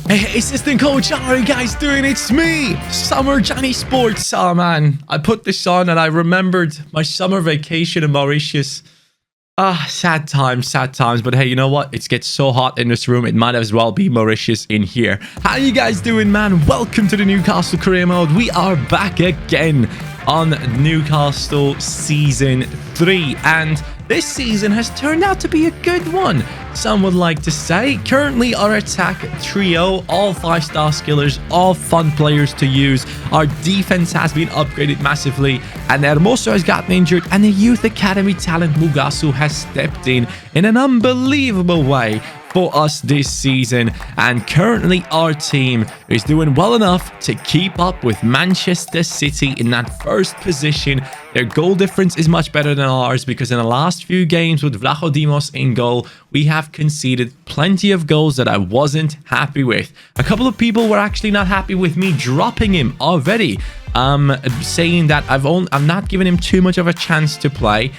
Hey, assistant coach, how are you guys doing? It's me, Summer CaniSports. Oh man, I put this on and I remembered my summer vacation in Mauritius. Sad times, but hey, you know what? It gets so hot in this room, it might as well be Mauritius in here. How you guys doing, man? Welcome to the Newcastle career mode. We are back again on Newcastle Season 3, and this season has turned out to be a good one, some would like to say. Currently, our attack trio, all 5-star skillers, all fun players to use. Our defense has been upgraded massively, and Hermoso has gotten injured, and the youth academy talent Mugasu has stepped in an unbelievable way for us this season. And currently our team is doing well enough to keep up with Manchester City in that first position. Their goal difference is much better than ours because in the last few games with Vlachodimos in goal, we have conceded plenty of goals that I wasn't happy with. A couple of people were actually not happy with me dropping him already, saying that I'm not giving him too much of a chance to play.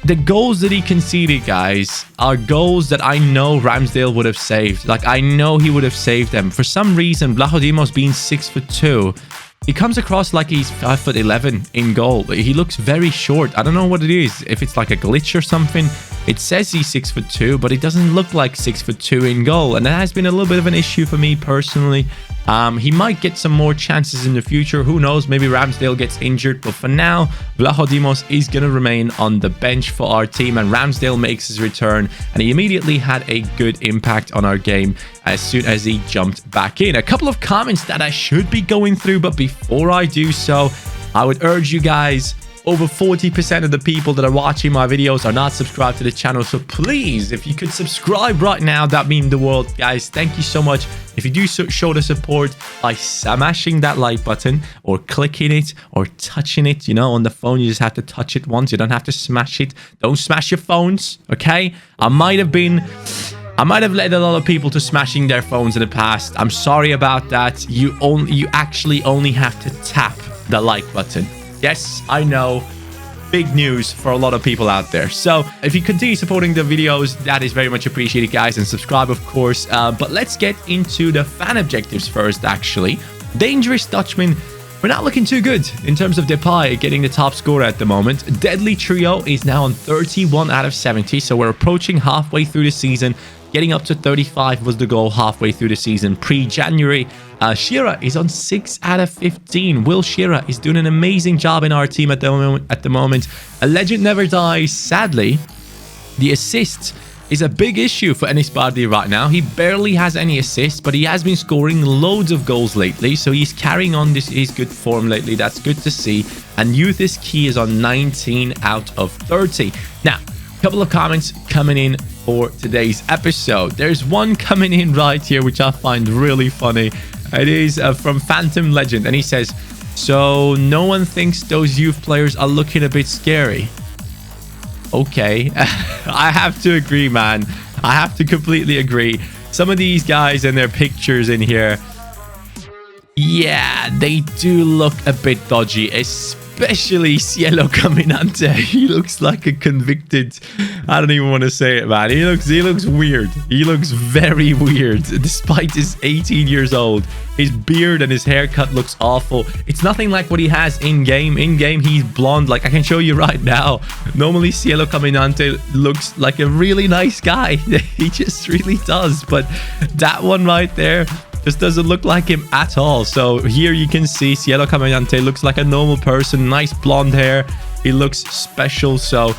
The goals that he conceded, guys, are goals that I know Ramsdale would have saved. Like, I know he would have saved them. For some reason, Vlachodimos being 6'2", he comes across like he's 5'11" in goal. He looks very short. I don't know what it is. If it's like a glitch or something. It says he's 6'2", but it doesn't look like 6'2" in goal. And that has been a little bit of an issue for me personally. He might get some more chances in the future. Who knows? Maybe Ramsdale gets injured. But for now, Vlachodimos is going to remain on the bench for our team. And Ramsdale makes his return. And he immediately had a good impact on our game as soon as he jumped back in. A couple of comments that I should be going through. But before I do so, I would urge you guys... Over 40% of the people that are watching my videos are not subscribed to the channel. So please, if you could subscribe right now, that means the world, guys. Thank you so much. If you do show the support by smashing that like button or clicking it or touching it, you know, on the phone, you just have to touch it once. You don't have to smash it. Don't smash your phones, okay? I might have led a lot of people to smashing their phones in the past. I'm sorry about that. You actually only have to tap the like button. Yes, I know. Big news for a lot of people out there. So if you continue supporting the videos, that is very much appreciated, guys. And subscribe, of course. But let's get into the fan objectives first, actually. Dangerous Dutchman. We're not looking too good in terms of Depay getting the top scorer at the moment. Deadly Trio is now on 31 out of 70. So we're approaching halfway through the season. Getting up to 35 was the goal halfway through the season, pre-January. Shearer is on 6 out of 15. Will Shearer is doing an amazing job in our team at the moment. A legend never dies. Sadly, the assist is a big issue for Enis Bardi right now. He barely has any assists, but he has been scoring loads of goals lately. So he's carrying on his good form lately. That's good to see. And Youth is Key is on 19 out of 30. Now, a couple of comments coming in for today's episode. There's one coming in right here, which I find really funny. It is from Phantom Legend, and he says, so no one thinks those youth players are looking a bit scary. Okay. I have to agree, man. I have to completely agree. Some of these guys and their pictures in here, yeah, they do look a bit dodgy, especially Cielo Caminante. He looks like a convicted... I don't even want to say it, man. He looks weird. He looks very weird. Despite his 18 years old, his beard and his haircut looks awful. It's nothing like what he has in-game. In-game, he's blonde. Like, I can show you right now. Normally, Cielo Caminante looks like a really nice guy. He just really does. But that one right there... just doesn't look like him at all. So here you can see Cielo Caminante looks like a normal person. Nice blonde hair. He looks special. So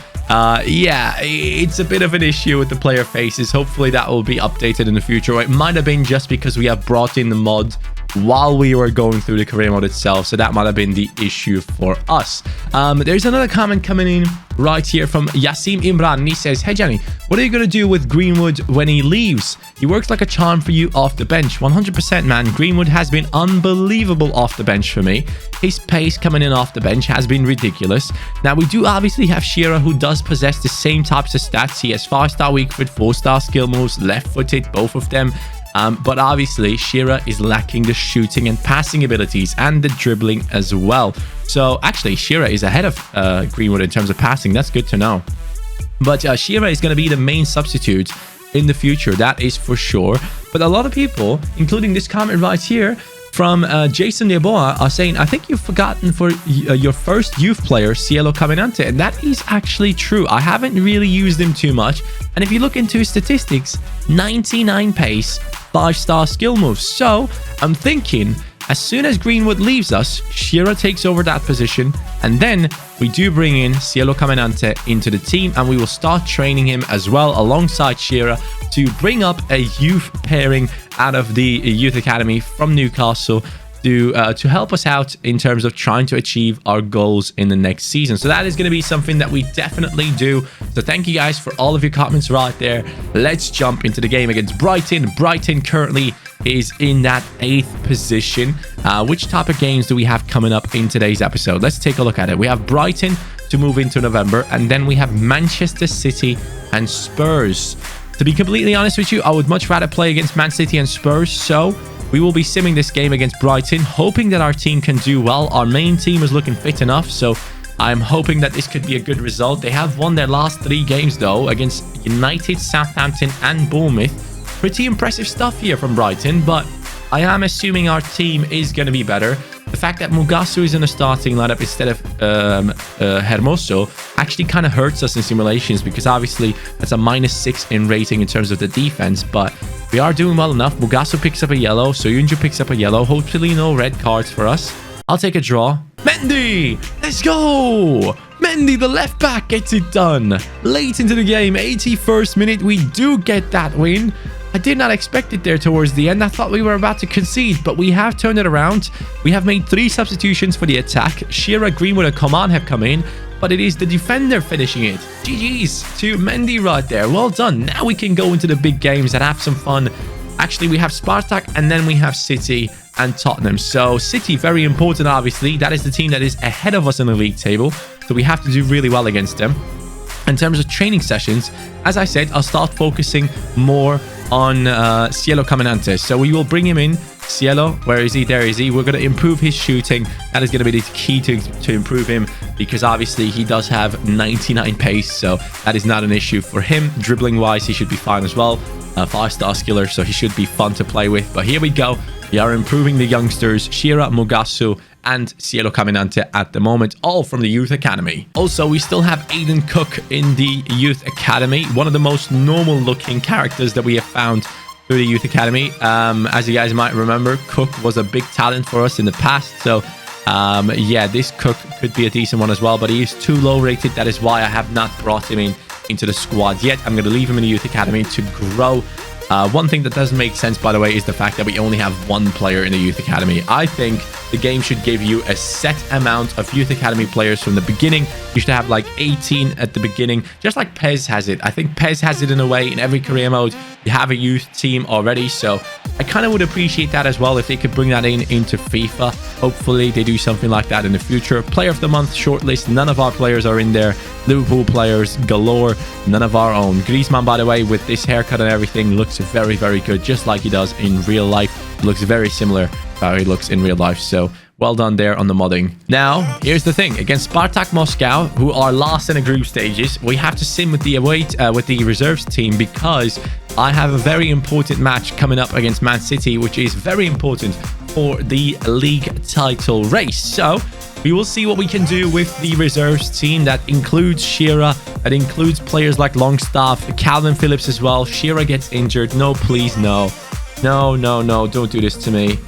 yeah, it's a bit of an issue with the player faces. Hopefully that will be updated in the future. It might have been just because we have brought in the mod while we were going through the career mode itself. So that might have been the issue for us. There's another comment coming in right here from Yasim Imran. And he says, hey, Jenny, what are you going to do with Greenwood when he leaves? He works like a charm for you off the bench. 100%, man. Greenwood has been unbelievable off the bench for me. His pace coming in off the bench has been ridiculous. Now, we do obviously have Shearer, who does possess the same types of stats. He has 5-star weak foot, 4-star skill moves, left-footed, both of them. But obviously, Shearer is lacking the shooting and passing abilities and the dribbling as well. So actually, Shearer is ahead of Greenwood in terms of passing. That's good to know. But Shearer is going to be the main substitute in the future. That is for sure. But a lot of people, including this comment right here from Jason Deboa, are saying, I think you've forgotten for your first youth player, Cielo Caminante. And that is actually true. I haven't really used him too much. And if you look into his statistics, 99 pace, 5-star skill moves. So I'm thinking, as soon as Greenwood leaves us, Shearer takes over that position, and then we do bring in Cielo Caminante into the team, and we will start training him as well alongside Shearer to bring up a youth pairing out of the youth academy from Newcastle to help us out in terms of trying to achieve our goals in the next season. So that is going to be something that we definitely do. So thank you guys for all of your comments right there. Let's jump into the game against Brighton. Brighton currently is in that 8th position. Which type of games do we have coming up in today's episode? Let's take a look at it. We have Brighton to move into November, and then we have Manchester City and Spurs. To be completely honest with you, I would much rather play against Man City and Spurs, so we will be simming this game against Brighton, hoping that our team can do well. Our main team is looking fit enough, so I'm hoping that this could be a good result. They have won their last 3 games, though, against United, Southampton, and Bournemouth. Pretty impressive stuff here from Brighton, but I am assuming our team is going to be better. The fact that Mugasu is in a starting lineup instead of Hermoso actually kind of hurts us in simulations, because obviously that's a -6 in rating in terms of the defense, but we are doing well enough. Mugasu picks up a yellow, Soyuncu picks up a yellow. Hopefully no red cards for us. I'll take a draw. Mendy! Let's go! Mendy, the left back, gets it done. Late into the game, 81st minute, we do get that win. I did not expect it there towards the end. I thought we were about to concede, but we have turned it around. We have made 3 substitutions for the attack. Shearer, Greenwood, and Coman have come in, but it is the defender finishing it. GG's to Mendy right there. Well done. Now we can go into the big games and have some fun. Actually, we have Spartak, and then we have City and Tottenham. So City, very important, obviously. That is the team that is ahead of us in the league table, so we have to do really well against them. In terms of training sessions, as I said, I'll start focusing more on Cielo Caminante. So we will bring him in. Cielo, where is he? There is he. We're going to improve his shooting. That is going to be the key to improve him, because obviously he does have 99 pace, so that is not an issue for him. Dribbling wise, he should be fine as well. 5-star skiller, so he should be fun to play with. But here we go. We are improving the youngsters, Shearer, Mugasu, and Cielo Caminante at the moment, all from the youth academy. Also, we still have Aiden Cook in the youth academy, one of the most normal looking characters that we have found through the youth academy. As you guys might remember, Cook was a big talent for us in the past, so yeah, this Cook could be a decent one as well, but he is too low rated. That is why I have not brought him into the squad yet. I'm going to leave him in the youth academy to grow. One thing that doesn't make sense, by the way, is the fact that we only have 1 player in the youth academy. I think the game should give you a set amount of youth academy players from the beginning. You should have like 18 at the beginning, just like PES has it. I think PES has it in a way. In every career mode, you have a youth team already. So I kind of would appreciate that as well if they could bring that into FIFA. Hopefully they do something like that in the future. Player of the month shortlist. None of our players are in there. Liverpool players galore. None of our own. Griezmann, by the way, with this haircut and everything, looks very, very good, just like he does in real life. It looks very similar to how he looks in real life. So well done there on the modding. Now, here's the thing. Against Spartak Moscow, who are last in the group stages, we have to sim with the reserves team, because I have a very important match coming up against Man City, which is very important for the league title race. So we will see what we can do with the reserves team. That includes Shearer. That includes players like Longstaff, Calvin Phillips as well. Shearer gets injured. No, please, no. No, no, no. Don't do this to me.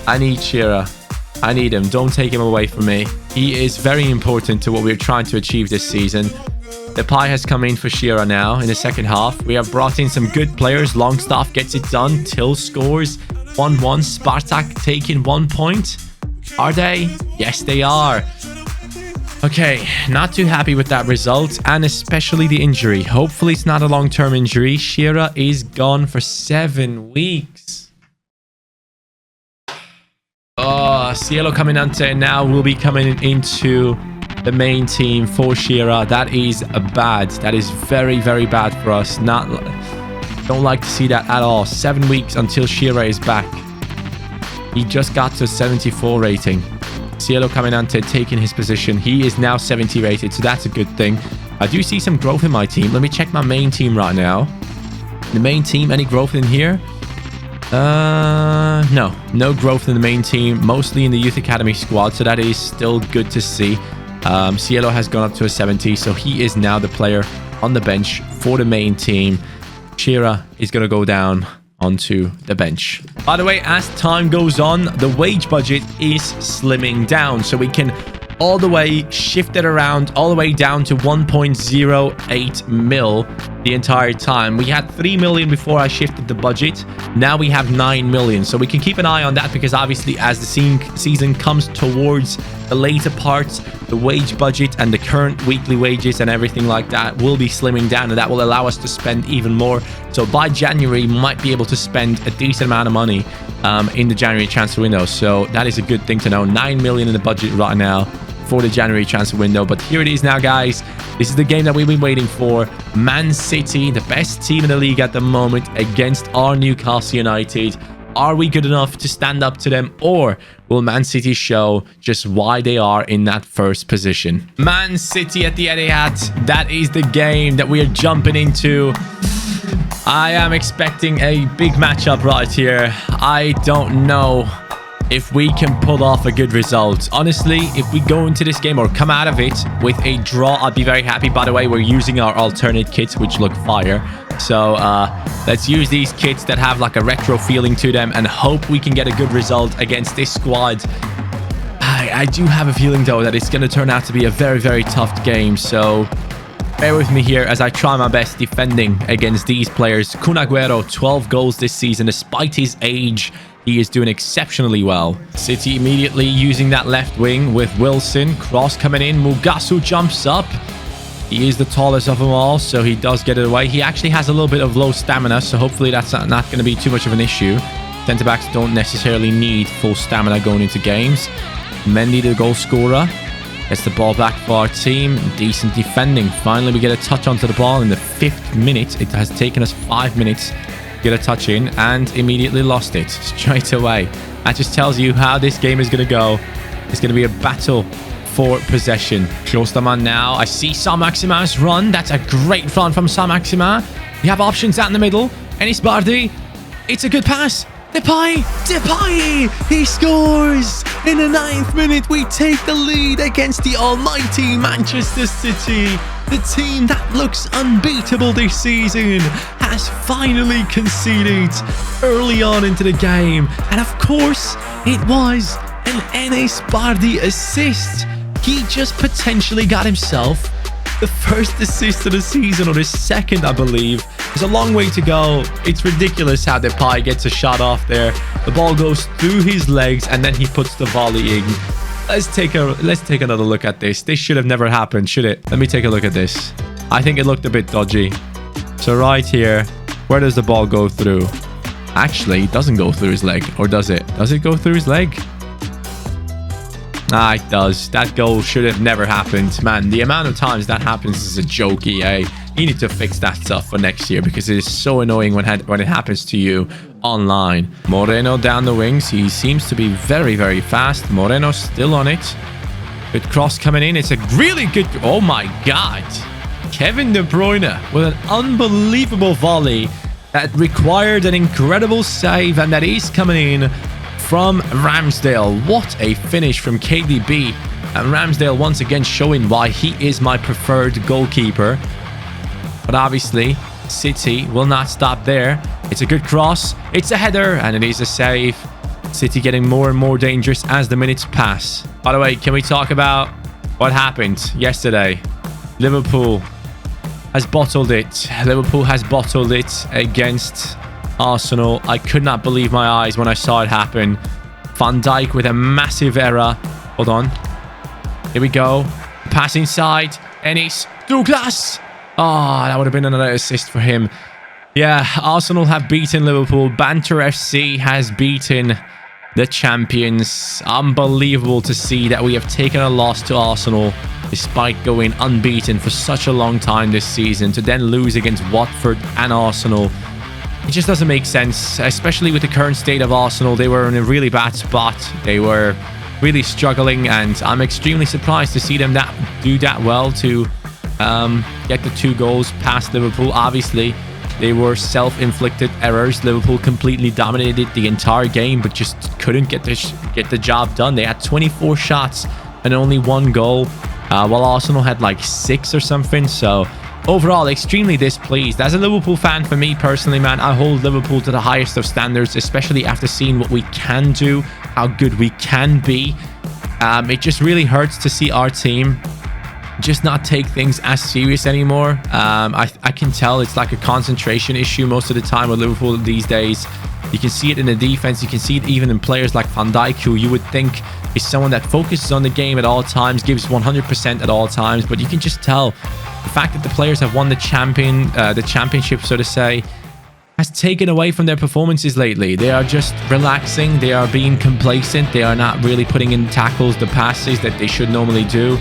I need Shearer. I need him. Don't take him away from me. He is very important to what we're trying to achieve this season. Depay has come in for Shearer now in the second half. We have brought in some good players. Longstaff gets it done. Till scores 1-1. Spartak taking 1 point. Are they? Yes, they are. Okay, not too happy with that result, and especially the injury. Hopefully it's not a long-term injury. Shearer is gone for 7 weeks. Oh, Cielo Caminante now will be coming into the main team for Shearer. That is bad. That is very, very bad for us. Don't like to see that at all. 7 weeks until Shearer is back. He just got to 74 rating. Cielo Caminante taking his position. He is now 70 rated, so that's a good thing. I do see some growth in my team. Let me check my main team right now. The main team, any growth in here? No growth in the main team, mostly in the youth academy squad, so that is still good to see. Cielo has gone up to a 70, so he is now the player on the bench for the main team. Shira is going to go down onto the bench. By the way, as time goes on, the wage budget is slimming down, so we can all the way shift it around all the way down to 1.08 mil the entire time. We had 3 million before I shifted the budget. Now we have 9 million, so we can keep an eye on that, because obviously as the season comes towards the later parts, the wage budget and the current weekly wages and everything like that will be slimming down, and that will allow us to spend even more. So by January, we might be able to spend a decent amount of money in the January transfer window. So that is a good thing to know. 9 million in the budget right now for the January transfer window. But here it is now, guys. This is the game that we've been waiting for. Man City, the best team in the league at the moment, against our Newcastle United. Are we good enough to stand up to them, or will Man City show just why they are in that first position? Man City at the Etihad. That is the game that we are jumping into. I am expecting a big matchup right here. I don't know if we can pull off a good result. Honestly, if we go into this game or come out of it with a draw, I'd be very happy. By the way, we're using our alternate kits, which look fire. So let's use these kits that have like a retro feeling to them and hope we can get a good result against this squad. I do have a feeling, though, that it's going to turn out to be a very, very tough game. So bear with me here as I try my best defending against these players. Kun Agüero, 12 goals this season. Despite his age, he is doing exceptionally well. City immediately using that left wing with Wilson. Cross coming in. Mugasu jumps up. He is the tallest of them all, so he does get it away. He actually has a little bit of low stamina, so hopefully that's not going to be too much of an issue. Centre-backs don't necessarily need full stamina going into games. Mendy, the goal scorer, gets the ball back for our team. Decent defending. Finally, we get a touch onto the ball in the 5th minute. It has taken us 5 minutes to get a touch in, and immediately lost it straight away. That just tells you how this game is going to go. It's going to be a battle for possession. Klosterman now. I see Saint-Maximin's run. That's a great run from Saint-Maximin. We have options out in the middle. Enis Bardi. It's a good pass. Depay! He scores! In the 9th minute, we take the lead against the almighty Manchester City. The team that looks unbeatable this season has finally conceded early on into the game. And of course, it was an Enis Bardi assist. He just potentially got himself the first assist of the season, or the second, I believe. There's a long way to go. It's ridiculous how Depay gets a shot off there. The ball goes through his legs and then he puts the volley in. Let's take another look at this. This should have never happened, should it? Let me take a look at this. I think it looked a bit dodgy. So right here, where does the ball go through? Actually, it doesn't go through his leg, or does it? Does it go through his leg? Ah, it does. That goal should have never happened. Man, the amount of times that happens is a joke, EA. You need to fix that stuff for next year, because it is so annoying when it happens to you online. Moreno down the wings. He seems to be very, very fast. Moreno still on it. Good cross coming in. It's a really good... Oh my God. Kevin De Bruyne with an unbelievable volley that required an incredible save, and that is coming in from Ramsdale. What a finish from KDB. And Ramsdale once again showing why he is my preferred goalkeeper. But obviously, City will not stop there. It's a good cross. It's a header, and it is a save. City getting more and more dangerous as the minutes pass. By the way, can we talk about what happened yesterday? Liverpool has bottled it. Liverpool has bottled it against Arsenal. I could not believe my eyes when I saw it happen. Van Dijk with a massive error. Hold on. Here we go. Pass inside. Enis. Douglas. Oh, that would have been another assist for him. Yeah, Arsenal have beaten Liverpool. Banter FC has beaten the champions. Unbelievable to see that we have taken a loss to Arsenal despite going unbeaten for such a long time this season, to then lose against Watford and Arsenal. It just doesn't make sense, especially with the current state of Arsenal. They were in a really bad spot. They were really struggling, and I'm extremely surprised to see them do that well to get the 2 goals past Liverpool. Obviously, They were self-inflicted errors. Liverpool completely dominated the entire game, but just couldn't get the job done. They had 24 shots and only 1 goal, while Arsenal had like 6 or something. So overall, extremely displeased. As a Liverpool fan, for me personally, man, I hold Liverpool to the highest of standards, especially after seeing what we can do, how good we can be. It just really hurts to see our team just not take things as serious anymore. I can tell it's like a concentration issue most of the time with Liverpool these days. You can see it in the defense. You can see it even in players like Van Dijk, who you would think is someone that focuses on the game at all times, gives 100% at all times. But you can just tell the fact that the players have won the championship, so to say, has taken away from their performances lately. They are just relaxing. They are being complacent. They are not really putting in tackles, the passes that they should normally do,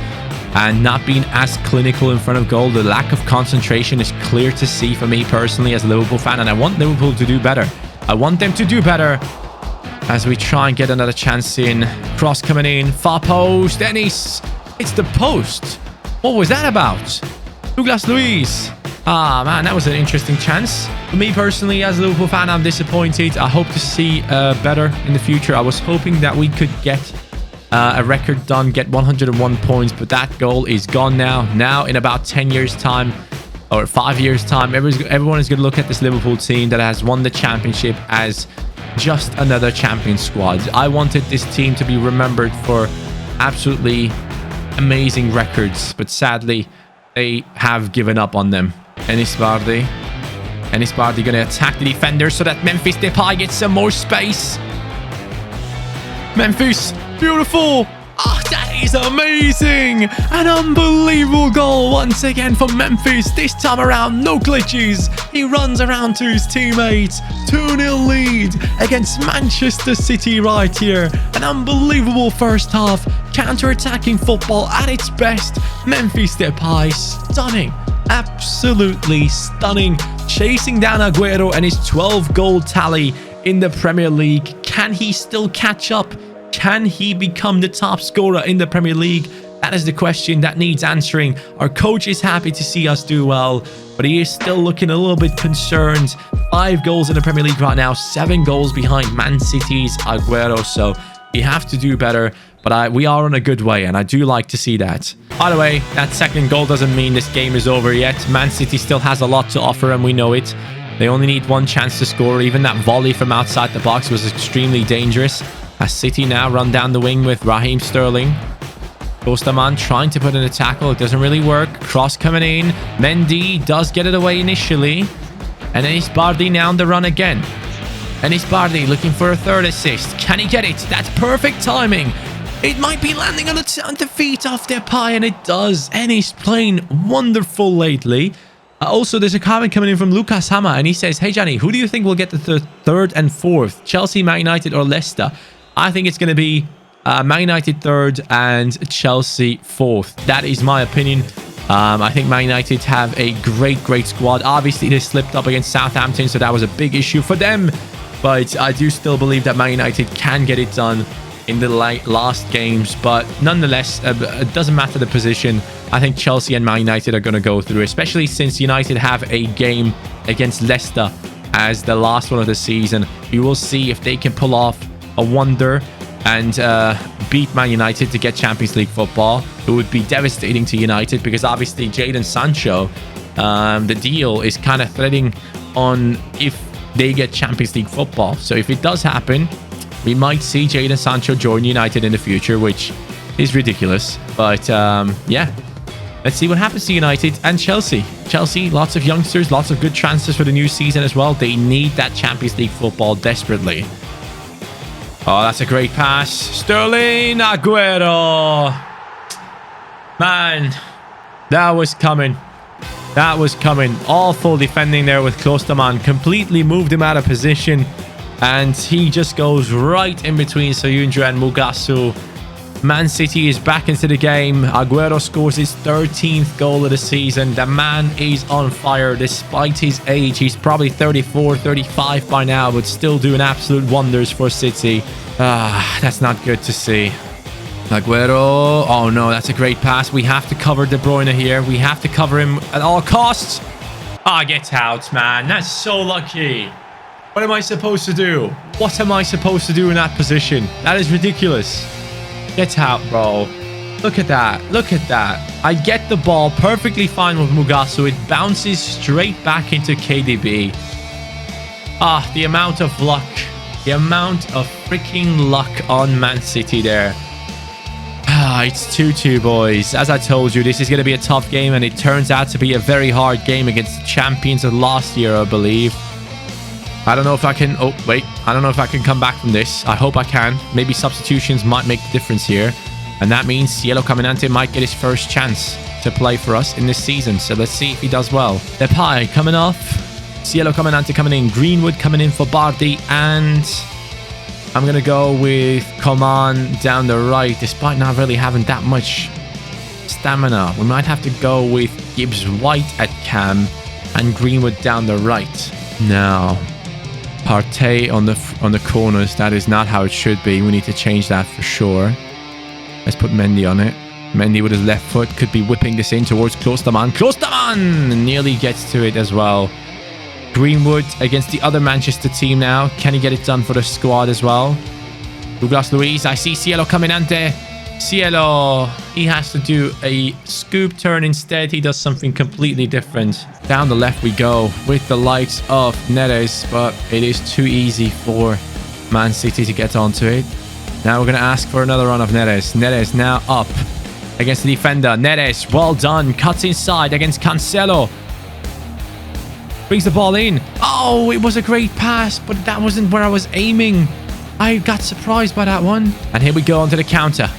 and not being as clinical in front of goal. The lack of concentration is clear to see for me personally as a Liverpool fan, and I want Liverpool to do better. I want them to do better as we try and get another chance in. Cross coming in, far post, Dennis. It's the post. What was that about? Douglas Luiz. Ah, man, that was an interesting chance. For me personally, as a Liverpool fan, I'm disappointed. I hope to see better in the future. I was hoping that we could get a record done, get 101 points, but that goal is gone now. Now, in about 10 years' time, or 5 years' time, everyone is going to look at this Liverpool team that has won the championship as just another champion squad. I wanted this team to be remembered for absolutely amazing records, but sadly, they have given up on them. Enis Bardi going to attack the defender so that Memphis Depay gets some more space. Memphis, beautiful. Oh, that is amazing. An unbelievable goal once again from Memphis. This time around, no glitches. He runs around to his teammates. 2-0 lead against Manchester City right here. An unbelievable first half. Counter-attacking football at its best. Memphis Depay, stunning. Absolutely stunning. Chasing down Aguero and his 12-goal tally in the Premier League. Can he still catch up? Can he become the top scorer in the Premier League? That is the question that needs answering. Our coach is happy to see us do well, but he is still looking a little bit concerned. 5 goals in the Premier League right now, 7 goals behind Man City's Aguero. So we have to do better, but we are on a good way, and I do like to see that. By the way, that second goal doesn't mean this game is over yet. Man City still has a lot to offer, and we know it. They only need 1 chance to score. Even that volley from outside the box was extremely dangerous. As City now run down the wing with Raheem Sterling. Osterman trying to put in a tackle. It doesn't really work. Cross coming in. Mendy does get it away initially. And Enis Bardi now on the run again. Enis Bardi looking for a 3rd assist. Can he get it? That's perfect timing. It might be landing on the feet of Depay, and it does. Enis playing wonderful lately. Also, there's a comment coming in from Lucas Hammer, and he says, "Hey, Johnny, who do you think will get the 3rd and 4th? Chelsea, Man United, or Leicester?" I think it's going to be Man United 3rd and Chelsea 4th. That is my opinion. I think Man United have a great squad. Obviously, they slipped up against Southampton, so that was a big issue for them. But I do still believe that Man United can get it done in the last games. But nonetheless, it doesn't matter the position. I think Chelsea and Man United are going to go through, especially since United have a game against Leicester as the last one of the season. We will see if they can pull off a wonder and beat Man United to get Champions League football. It would be devastating to United because obviously Jadon Sancho, the deal is kind of threading on if they get Champions League football. So if it does happen, we might see Jadon Sancho join United in the future, which is ridiculous. But yeah, let's see what happens to United and Chelsea. Chelsea, lots of youngsters, lots of good transfers for the new season as well. They need that Champions League football desperately. Oh, that's a great pass. Sterling Aguero. Man, that was coming. That was coming. Awful defending there with Klosterman. Completely moved him out of position. And he just goes right in between Soyuncu and Mugasu. Man City is back into the game. Aguero scores his 13th goal of the season. The man is on fire despite his age. He's probably 34, 35 by now, but still doing absolute wonders for City. That's not good to see. Aguero. Oh no, that's a great pass. We have to cover De Bruyne here. We have to cover him at all costs. Ah, get out, man. That's so lucky. What am I supposed to do? What am I supposed to do in that position? That is ridiculous. Get out, bro. Look at that. Look at that. I get the ball perfectly fine with Mugasu. It bounces straight back into KDB. Ah, the amount of luck. The amount of freaking luck on Man City there. Ah, it's 2-2, boys. As I told you, this is going to be a tough game, and it turns out to be a very hard game against the champions of last year, I believe. I don't know if I can... Oh, wait. I don't know if I can come back from this. I hope I can. Maybe substitutions might make the difference here. And that means Cielo Caminante might get his first chance to play for us in this season. So let's see if he does well. Depay coming off. Cielo Caminante coming in. Greenwood coming in for Bardi. And I'm going to go with Coman down the right. Despite not really having that much stamina, we might have to go with Gibbs-White at cam and Greenwood down the right. Now, Partey on the corners. That is not how it should be. We need to change that for sure. Let's put Mendy on it. Mendy with his left foot could be whipping this in towards Klosterman. Klosterman nearly gets to it as well. Greenwood against the other Manchester team now. Can he get it done for the squad as well? Douglas Luiz. I see Cielo Caminante. Cielo. He has to do a scoop turn instead. He does something completely different. Down the left we go with the likes of Neres. But it is too easy for Man City to get onto it. Now we're going to ask for another run of Neres. Neres now up against the defender. Neres, well done. Cuts inside against Cancelo. Brings the ball in. Oh, it was a great pass, but that wasn't where I was aiming. I got surprised by that one. And here we go onto the counter.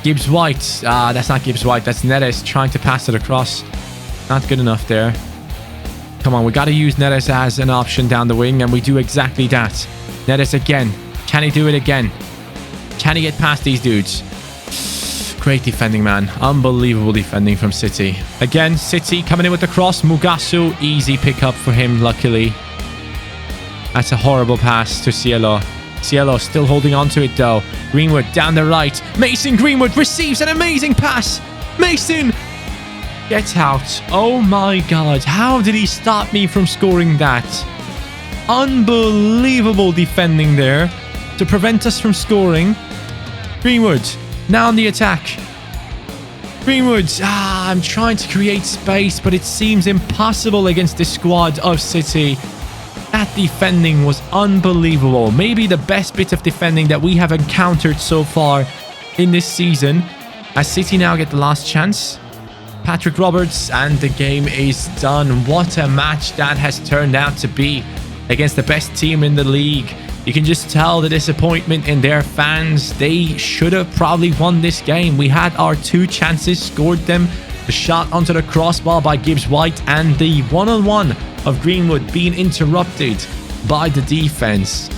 Gibbs-White. Ah, that's not Gibbs-White. That's Neres trying to pass it across. Not good enough there. Come on, we got to use Neres as an option down the wing, and we do exactly that. Neres again. Can he do it again? Can he get past these dudes? Great defending, man. Unbelievable defending from City. Again, City coming in with the cross. Mugasu, easy pickup for him, luckily. That's a horrible pass to Cielo. Cielo still holding on to it, though. Greenwood down the right. Mason Greenwood receives an amazing pass. Mason gets out. Oh my God. How did he stop me from scoring that? Unbelievable defending there to prevent us from scoring. Greenwood now on the attack. Greenwood. I'm trying to create space, but it seems impossible against the squad of City. That defending was unbelievable. Maybe the best bit of defending that we have encountered so far in this season. As City now get the last chance. Patrick Roberts, and the game is done. What a match that has turned out to be against the best team in the league. You can just tell the disappointment in their fans. They should have probably won this game. We had our two chances, scored them. The shot onto the crossbar by Gibbs-White and the one-on-one of Greenwood being interrupted by the defense.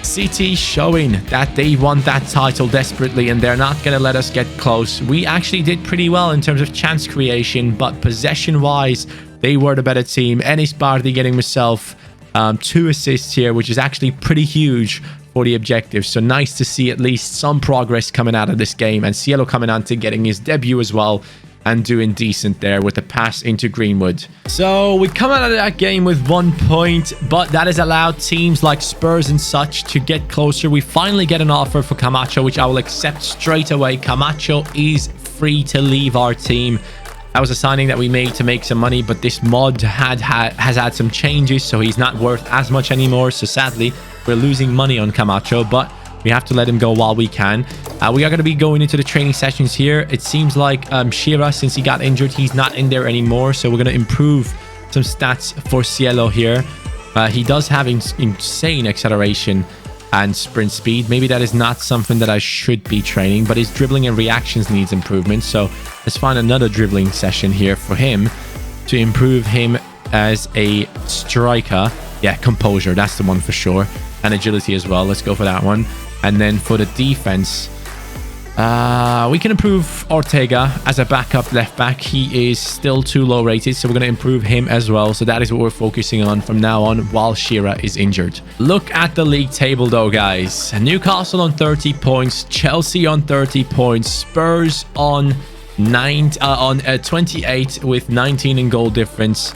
City showing that they want that title desperately, and they're not going to let us get close. We actually did pretty well in terms of chance creation, but possession-wise, they were the better team. Enis Bardi getting himself 2 assists here, which is actually pretty huge for the objective. So nice to see at least some progress coming out of this game. And Cielo Caminante getting his debut as well and doing decent there with the pass into Greenwood. So we come out of that game with 1 point, but that has allowed teams like Spurs and such to get closer. We finally get an offer for Camacho, which I will accept straight away. Camacho is free to leave our team. That was a signing that we made to make some money, but this mod has had some changes, so he's not worth as much anymore. So sadly, we're losing money on Camacho, but we have to let him go while we can. We are going to be going into the training sessions here. It seems like Shira, since he got injured, he's not in there anymore. So we're going to improve some stats for Cielo here. He does have insane acceleration and sprint speed. Maybe that is not something that I should be training, but his dribbling and reactions needs improvement. So let's find another dribbling session here for him to improve him as a striker. Yeah, composure, that's the one for sure. And agility as well. Let's go for that one. And then for the defense, we can improve Ortega as a backup left back. He is still too low rated, so we're going to improve him as well. So that is what we're focusing on from now on while Shira is injured. Look at the league table though, guys. Newcastle on 30 points, Chelsea on 30 points, Spurs on 28 with 19 in goal difference.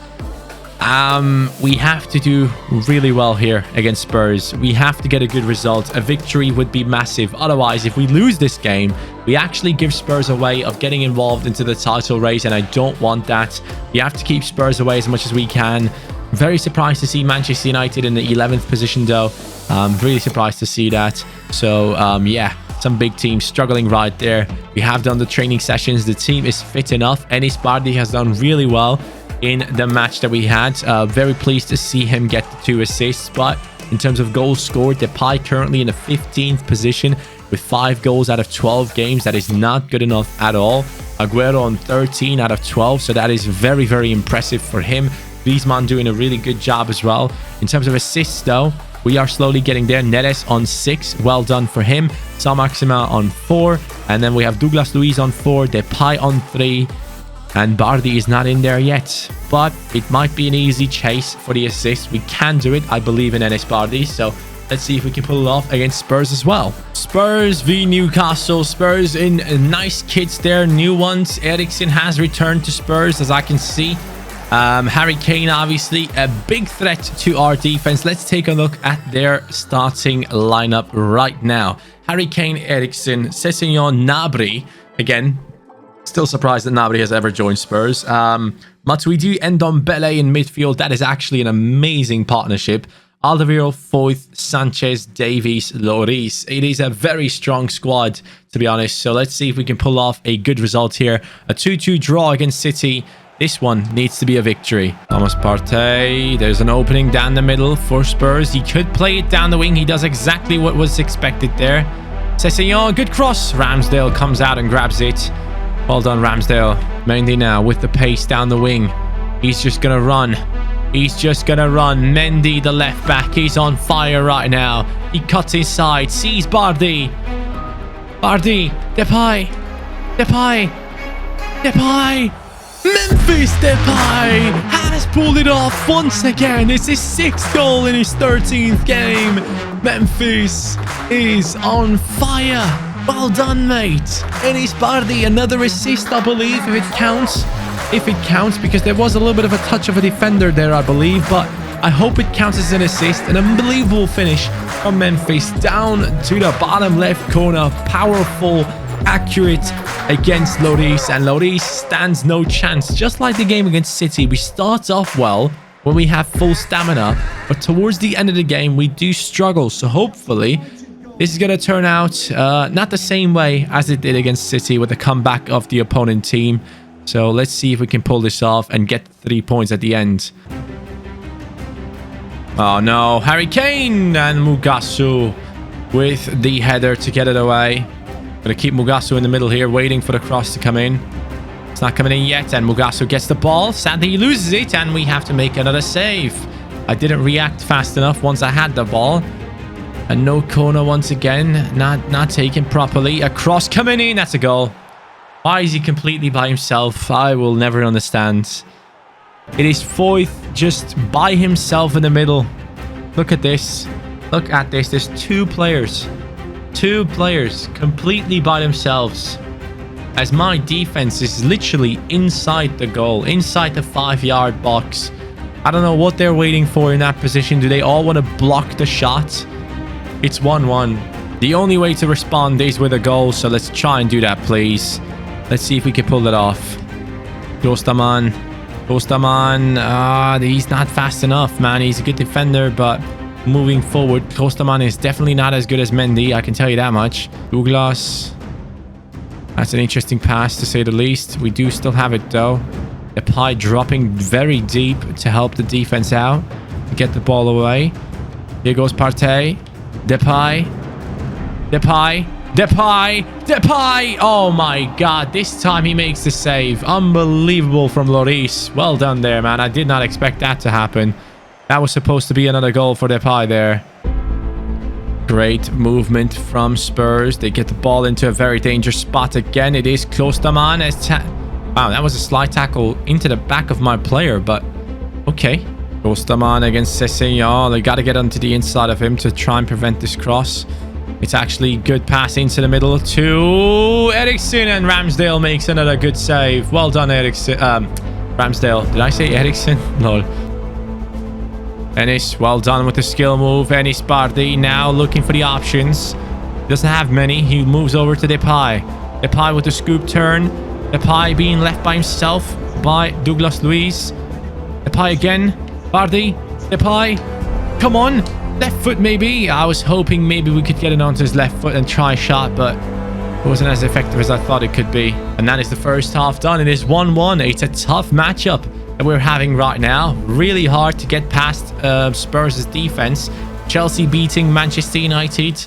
We have to do really well here against Spurs. We have to get a good result. A victory would be massive. Otherwise, if we lose this game, we actually give Spurs a way of getting involved into the title race, and I don't want that. We have to keep Spurs away as much as we can. Very surprised to see Manchester United in the 11th position, though. Really surprised to see that. So, yeah, some big teams struggling right there. We have done the training sessions. The team is fit enough. CaniSports has done really well in the match that we had. Very pleased to see him get the 2 assists. But in terms of goals scored, Depay currently in the 15th position with 5 goals out of 12 games. That is not good enough at all. Aguero on 13 out of 12. So that is very, very impressive for him. Griezmann doing a really good job as well. In terms of assists, though, we are slowly getting there. Neres on 6. Well done for him. Saint-Maximin on 4. And then we have Douglas Luiz on 4. Depay on 3. And Bardi is not in there yet. But it might be an easy chase for the assist. We can do it. I believe in CaniSports. So let's see if we can pull it off against Spurs as well. Spurs v Newcastle. Spurs in nice kits there. New ones. Eriksen has returned to Spurs, as I can see. Harry Kane, obviously a big threat to our defense. Let's take a look at their starting lineup right now. Harry Kane, Eriksen, Sessegnon, Gnabry. Again, still surprised that Gnabry has ever joined Spurs. Matuidi and Ndombele in midfield. That is actually an amazing partnership. Alderweireld, Foyth, Sanchez, Davies, Lloris. It is a very strong squad, to be honest. So let's see if we can pull off a good result here. A 2-2 draw against City. This one needs to be a victory. Thomas Partey. There's an opening down the middle for Spurs. He could play it down the wing. He does exactly what was expected there. Sessegnon, good cross. Ramsdale comes out and grabs it. Well done, Ramsdale. Mendy now with the pace down the wing. He's just going to run. He's just going to run. Mendy, the left back. He's on fire right now. He cuts inside. Sees Bardi. Bardi. Depay. Depay. Depay. Memphis Depay has pulled it off once again. It's his 6th goal in his 13th game. Memphis is on fire. Well done, mate. And it's Bardi, another assist, I believe, if it counts. If it counts, because there was a little bit of a touch of a defender there, I believe. But I hope it counts as an assist. An unbelievable finish from Memphis down to the bottom left corner. Powerful, accurate against Lloris, and Lloris stands no chance. Just like the game against City, we start off well when we have full stamina, but towards the end of the game we do struggle. So hopefully this is going to turn out not the same way as it did against City with the comeback of the opponent team. So let's see if we can pull this off and get 3 points at the end. Oh no, Harry Kane and Mugasu with the header to get it away. Gonna keep Mugasu in the middle here, waiting for the cross to come in. It's not coming in yet, and Mugasu gets the ball. Sadly, he loses it, and we have to make another save. I didn't react fast enough once I had the ball. And no corner once again. Not taken properly. A cross coming in. That's a goal. Why is he completely by himself? I will never understand. It is Foyth just by himself in the middle. Look at this. Look at this. There's 2 players. 2 players completely by themselves, as my defense is literally inside the goal, inside the 5-yard box. I don't know what they're waiting for in that position. Do they all want to block the shot? It's 1-1. The only way to respond is with a goal, so let's try and do that, please. Let's see if we can pull it off. Klostermann. Klostermann. He's not fast enough, man. He's a good defender, but moving forward, Klostermann is definitely not as good as Mendy, I can tell you that much. Douglas. That's an interesting pass, to say the least. We do still have it, though. Depay dropping very deep to help the defense out, to get the ball away. Here goes Partey. Depay. Depay. Depay. Depay. Oh, my God. This time he makes the save. Unbelievable from Lloris. Well done there, man. I did not expect that to happen. That was supposed to be another goal for Depay there. Great movement from Spurs. They get the ball into a very dangerous spot again. It is Klostermann. Wow, that was a slight tackle into the back of my player, but okay. Klostermann against Sessegnon. They got to get onto the inside of him to try and prevent this cross. It's actually good pass into the middle to Eriksen, and Ramsdale makes another good save. Well done, Eriksen. Ramsdale. Did I say Eriksen? No. Ennis, well done with the skill move. Ennis Bardi now looking for the options. Doesn't have many. He moves over to Depay. Depay with the scoop turn. Depay being left by himself by Douglas Luiz. Depay again. Bardi. Depay. Come on. Left foot maybe. I was hoping maybe we could get it onto his left foot and try a shot, but it wasn't as effective as I thought it could be. And that is the first half done. It is 1-1. It's a tough matchup that we're having right now. Really hard to get past Spurs' defense. Chelsea beating Manchester United.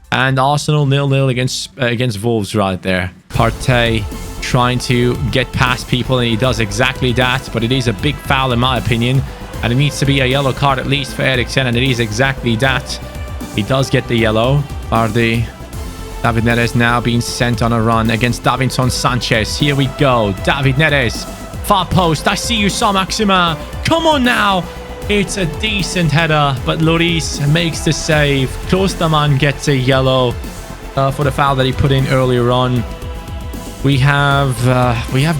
And Arsenal 0-0 against Wolves right there. Partey trying to get past people, and he does exactly that. But it is a big foul in my opinion. And it needs to be a yellow card at least for Eriksen. And it is exactly that. He does get the yellow. Bardi. David Neres now being sent on a run against Davinson Sanchez. Here we go. David Neres. Far post. I see you, Saint-Maximin. Come on now. It's a decent header, but Lloris makes the save. Klostermann gets a yellow for the foul that he put in earlier on. We have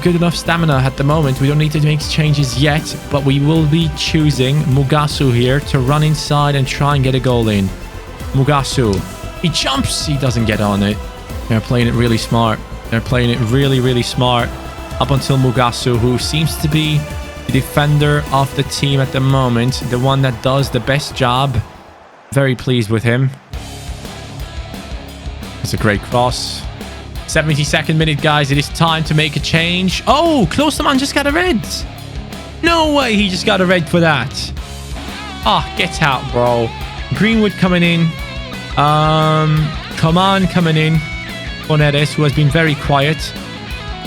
good enough stamina at the moment. We don't need to make changes yet, but we will be choosing Mugasu here to run inside and try and get a goal in. Mugasu. He jumps. He doesn't get on it. They're playing it really smart. They're playing it really, really smart. Up until Mugasu, who seems to be the defender of the team at the moment. The one that does the best job. Very pleased with him. It's a great cross. 72nd minute, guys. It is time to make a change. Oh, Klostermann just got a red. No way he just got a red for that. Oh, get out, bro. Greenwood coming in. Coman coming in for Neres, who has been very quiet.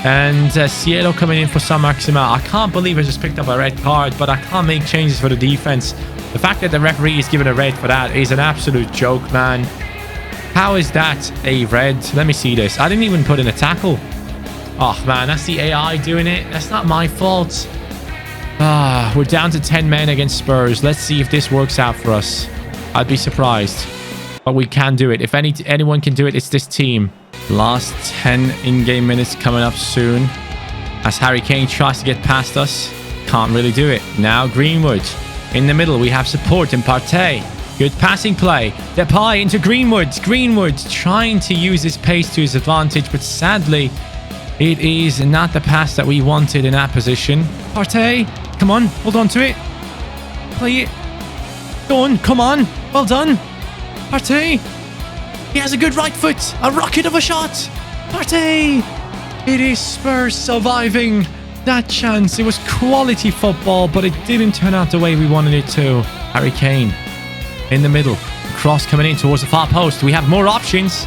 And Cielo coming in for Saint-Maximin. I can't believe I just picked up a red card, but I can't make changes for the defense. The fact that the referee is giving a red for that is an absolute joke, man. How is that a red? Let me see this. I didn't even put in a tackle. Oh, man, that's the AI doing it. That's not my fault. We're down to 10 men against Spurs. Let's see if this works out for us. I'd be surprised. But we can do it. If anyone can do it, it's this team. Last 10 in-game minutes coming up soon. As Harry Kane tries to get past us. Can't really do it. Now Greenwood. In the middle, we have support in Partey. Good passing play. Depay into Greenwood. Greenwood trying to use his pace to his advantage. But sadly, it is not the pass that we wanted in that position. Partey. Come on. Hold on to it. Play it. Go on. Come on. Well done. Partey. He has a good right foot. A rocket of a shot. Partey. It is Spurs surviving that chance. It was quality football, but it didn't turn out the way we wanted it to. Harry Kane in the middle. Cross coming in towards the far post. We have more options.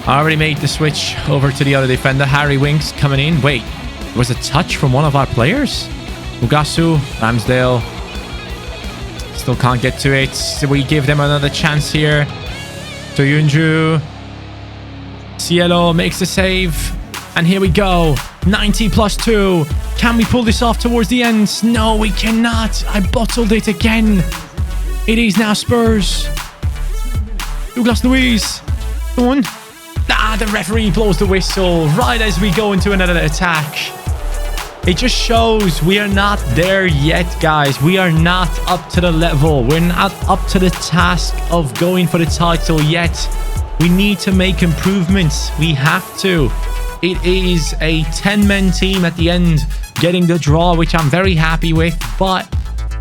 I already made the switch over to the other defender. Harry Winks coming in. Wait, it was a touch from one of our players? Mugasu, Ramsdale. Still can't get to it. So we give them another chance here. Soyuncu. Cielo makes the save. And here we go. 90 plus 2. Can we pull this off towards the end? No, we cannot. I bottled it again. It is now Spurs. Douglas Luiz. Go on. The referee blows the whistle right as we go into another attack. It just shows we are not there yet, guys. We are not up to the level. We're not up to the task of going for the title yet. We need to make improvements. We have to. It is a 10-man team at the end getting the draw, which I'm very happy with. But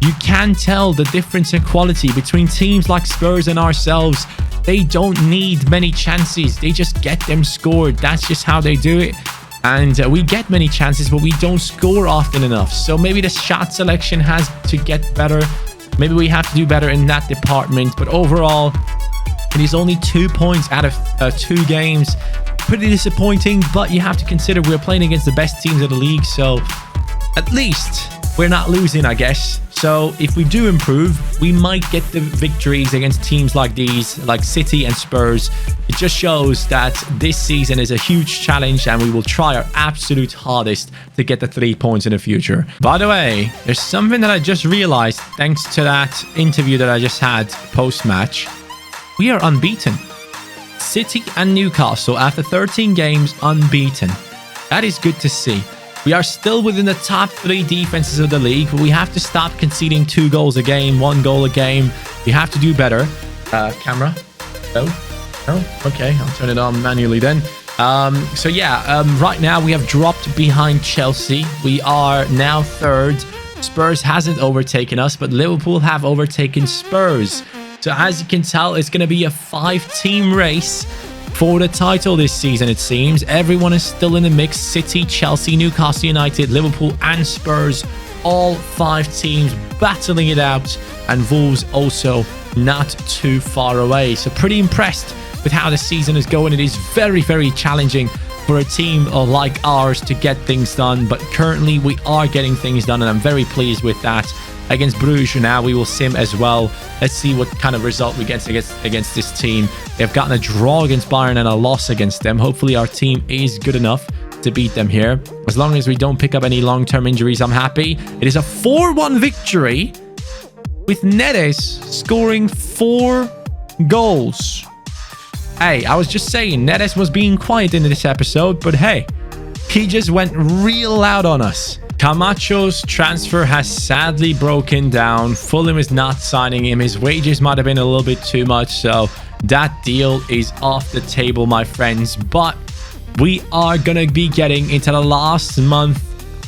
you can tell the difference in quality between teams like Spurs and ourselves. They don't need many chances. They just get them scored. That's just how they do it. And we get many chances, but we don't score often enough. So maybe the shot selection has to get better. Maybe we have to do better in that department. But overall, it is only 2 points out of 2 games. Pretty disappointing, but you have to consider we're playing against the best teams of the league. So at least we're not losing, I guess. So if we do improve, we might get the victories against teams like these, like City and Spurs. It just shows that this season is a huge challenge and we will try our absolute hardest to get the 3 points in the future. By the way, there's something that I just realized thanks to that interview that I just had post-match. We are unbeaten. City and Newcastle, after 13 games, unbeaten. That is good to see. We are still within the top 3 defenses of the league, but we have to stop conceding 2 goals a game, 1 goal a game. We have to do better. Camera? No? No? Okay, I'll turn it on manually then. So yeah, right now we have dropped behind Chelsea. We are now 3rd. Spurs hasn't overtaken us, but Liverpool have overtaken Spurs. So as you can tell, it's going to be a 5-team race for the title this season, it seems. Everyone is still in the mix. City, Chelsea, Newcastle United, Liverpool and Spurs. All 5 teams battling it out. And Wolves also not too far away. So pretty impressed with how the season is going. It is very, very challenging for a team like ours to get things done. But currently we are getting things done. And I'm very pleased with that. Against Bruges now, we will sim as well. Let's see what kind of result we get against this team. They've gotten a draw against Bayern and a loss against them. Hopefully our team is good enough to beat them here. As long as we don't pick up any long-term injuries, I'm happy. It is a 4-1 victory with Neres scoring 4 goals. Hey, I was just saying, Neres was being quiet in this episode, but hey, he just went real loud on us. Camacho's transfer has sadly broken down. Fulham is not signing him. His wages might have been a little bit too much, so that deal is off the table, my friends. But we are going to be getting into the last month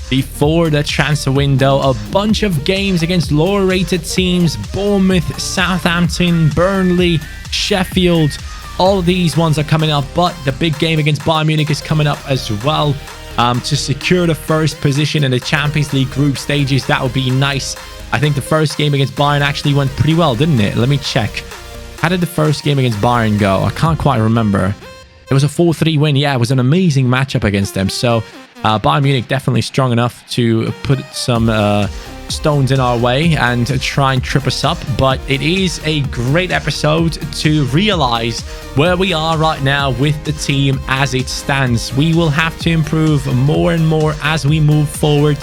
before the transfer window. A bunch of games against lower rated teams. Bournemouth, Southampton, Burnley, Sheffield. All of these ones are coming up, but the big game against Bayern Munich is coming up as well. To secure the first position in the Champions League group stages. That would be nice. I think the first game against Bayern actually went pretty well, didn't it? Let me check. How did the first game against Bayern go? I can't quite remember. It was a 4-3 win. Yeah, it was an amazing matchup against them. So Bayern Munich definitely strong enough to put some stones in our way and try and trip us up. But it is a great episode to realize where we are right now with the team as it stands. We will have to improve more and more as we move forward.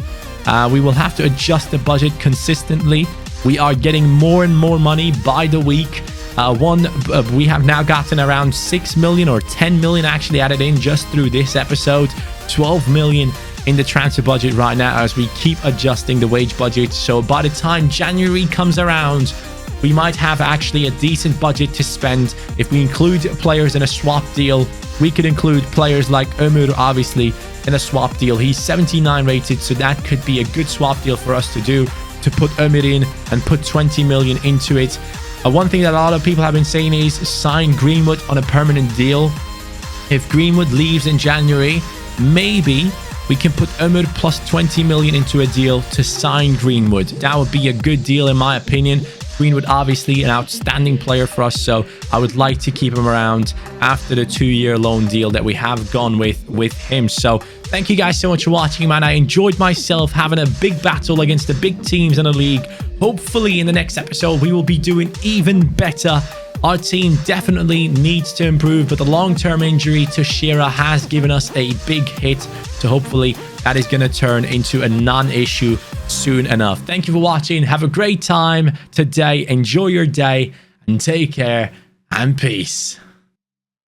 We will have to adjust the budget consistently. We are getting more and more money by the week. We have now gotten around 6 million or 10 million actually added in just through this episode. 12 million in the transfer budget right now as we keep adjusting the wage budget. So by the time January comes around, we might have actually a decent budget to spend. If we include players in a swap deal, we could include players like Ömür, obviously, in a swap deal. He's 79 rated, so that could be a good swap deal for us to do, to put Ömür in and put 20 million into it. One thing that a lot of people have been saying is sign Greenwood on a permanent deal. If Greenwood leaves in January, maybe we can put Ömür plus 20 million into a deal to sign Greenwood. That would be a good deal in my opinion. Greenwood obviously an outstanding player for us, so I would like to keep him around after the 2-year loan deal that we have gone with him. So thank you guys so much for watching, man. I enjoyed myself having a big battle against the big teams in the league. Hopefully in the next episode we will be doing even better. Our team definitely needs to improve, but the long-term injury to Shearer has given us a big hit. So hopefully that is going to turn into a non-issue soon enough. Thank you for watching. Have a great time today. Enjoy your day and take care and peace.